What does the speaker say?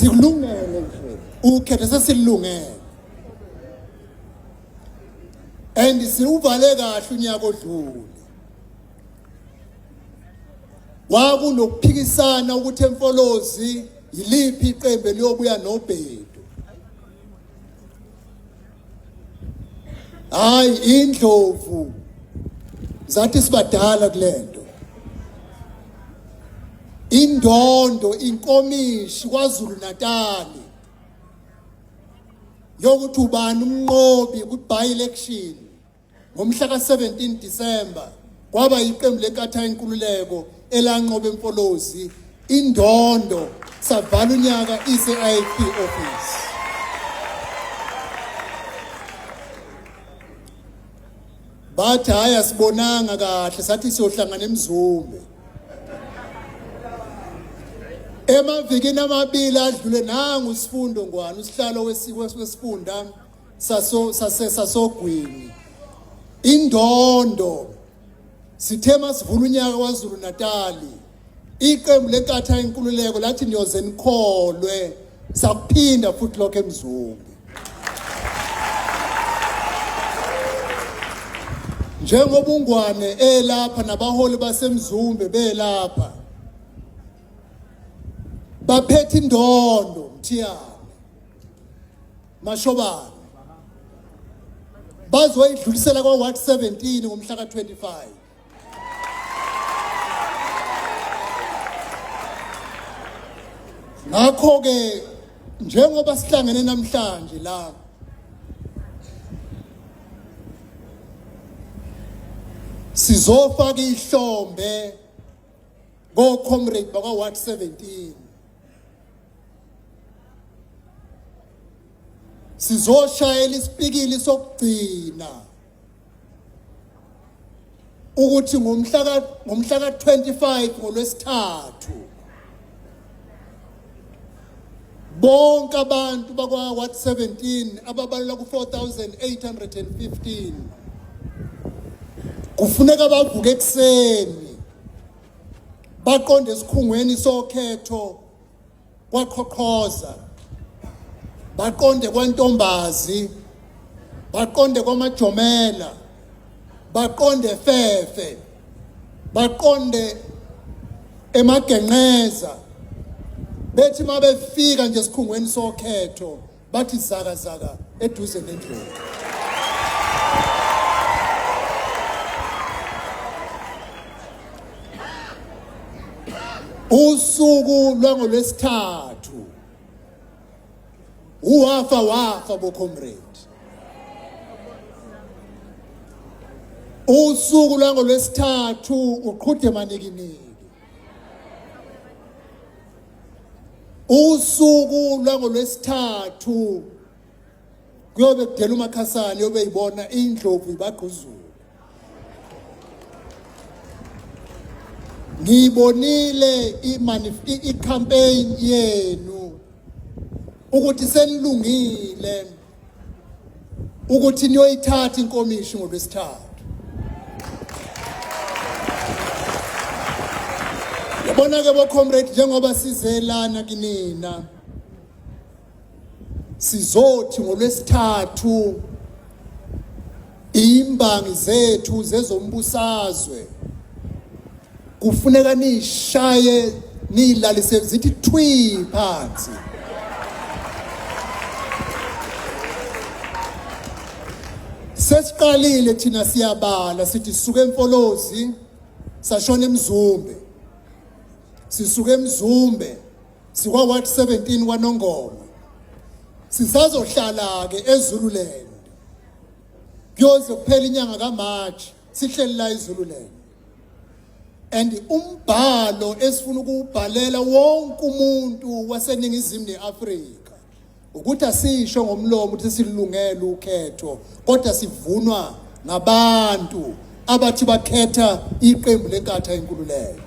sikulungele nje ukhetho sesilungele and siuvale kahle unyaka odlule wakunokuphikisana ukuthi eMfolozi yiliphi iqembu eliyobuya noBhedu hayi indlovu zathi sibadala kulento indondo inkomishi kwaZulu Natali yokuthi ubani umnqobi ku by election ngomhla ka17 December kwaba iqembu lenkatha inkululeko elanqoba eMfolozi indondo savala unyaka iseIP office bathi hayi asibonanga kahle sathi siyohlangana eMzumbe emavikini amabili adlule nangu uSifundo Ngwane usihlalo wesifunda sasogwini indondo sithema sivula unyaka kwaZulu Natali iqembu lenkatha inkululeko lathi niyoze nikholwe sakuphinda futhi lokho eMzumbe njengoba uNgwane elapha nabaholi baseMzumbe belapha baphethe indondo Mthiyane Mashobane bazoyidlulisela kwa Ward 17 ngomhla ka25 ngakho ke njengoba sihlangene namhlanje la sizofaka ihlombe go comrade bakwa Ward 17 sizoshayela isipikili sokugcina ukuthi ngomhla ka25 ngolwesithathu bonke abantu bakwa Ward 17 ababalula ku 4815 kufuneka bavuke ekseni baqonde esikhungweni sokhetho kwaqhoqhoza baqonde kwaNtombazi baqonde kwaMajomela baqonde Fefe baqonde eMagenqeza bethi mabefika nje esikhungweni sokhetho bathi zaka zaka eduze nendlovu usuku lwangolwesithathu wafa bo comrade usuku lwangolwesithathu uqhude manikiniki usuku lwangolwesithathu kuyobe kudela uMakhasana yobe ibona indlovu ibagquzulu ngibonile i-campaign yenu ukuthi senilungile ukuthi niyoyithatha inkomishi ngolwesithathu yabona ke bo comrade njengoba sizelana kinina sizothi ngolwesithathu imbangi zethu zezombusazwe kufuneka nishaye nilalise zithi thwi phansi sesiqalile thina siyabala sithi sisuke eMfolozi sashona eMzumbe sisuke eMzumbe sikwa Ward 17 kwaNongoma sisazohlala ke eZululand kuyoze kuphela inyanga kaMarch sihleli la eZululand and umbhalo esifuna ukubhalela wonke umuntu waseningizimu neAfrika ukuthi asisho ngomlomo ukuthi silungele ukhetho kodwa sivunwa ngabantu abathi bakhetha iqembu lenkatha inkululeko